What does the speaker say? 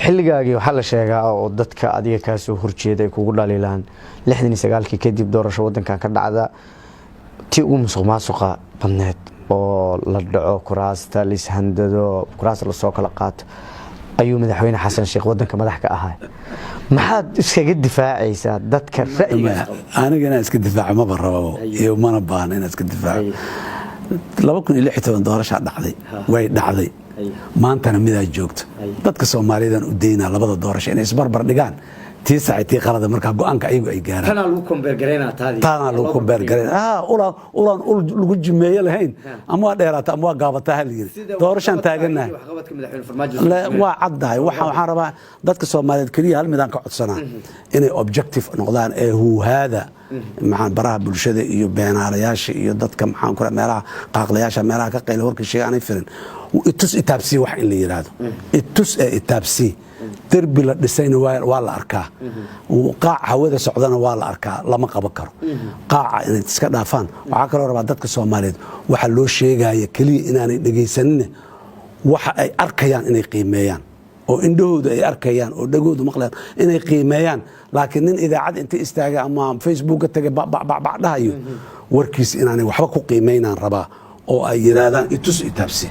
xilligaagii waxa la sheegaa oo dadka adiga ka soo horjeeday kugu dhaliilaan 69 kadib doorasho wadankan ka dhacda tii ugu musuqmaasuqa badneed oo la dhaco kuraasta lishandado kuraas la soo kala qaato ayuu madaxweyne xasan sheekh wadanka madax ka ahaa maxaad iskaga difaacaysaa dadka ra'yiga anigana iska difaac ma barabo iyo mana baan in iska difaac 2016 doorasho dhacday way dhacday maantana midaa joogto dadka Soomaaliyeed u deynaa labada doorasho inay isbarbar dhigaan tii saacadii qalada marka go'aanka ayagu ay gaaraan kana lagu kombeer gareena lagu kombeer gareena ulan lagu jimeeyo lahayn ama dheeraata ama gaabata hal yiri doorashan taagana waa caddahay waxaan rabaa dadka Soomaaliyeed kaliya hal midaan ka codsanaa inay objective noqdaan ee hada maxaan baraha bulshada iyo beenaalayaasha iyo dadka maxaan ku meelaha qaaqlayaasha meelaha ka qayl horka sheeganay firin itus itaabsi wax in la yiraahdo itus itaabsi دربي لا دhisayna waa la arkaa qaac hawada socdana waa la arkaa lama qaban karo qaaca inay iska dhaafaan waxa kale oo rabaa dadka Soomaaliyeed waxa loo sheegaya kaliya inaanay dhageysanin waxa ay arkayaan inay qiimeeyaan oo indhahooda ay arkayaan oo dhagoodu maqlayaan inay qiimeeyaan laakiin nin idaacad inta istaaga ama Facebook ka tagay dhahayo warkiis inaanay waxba ku qiimeynaan rabaa oo ay yiraahdaan itus itaabsi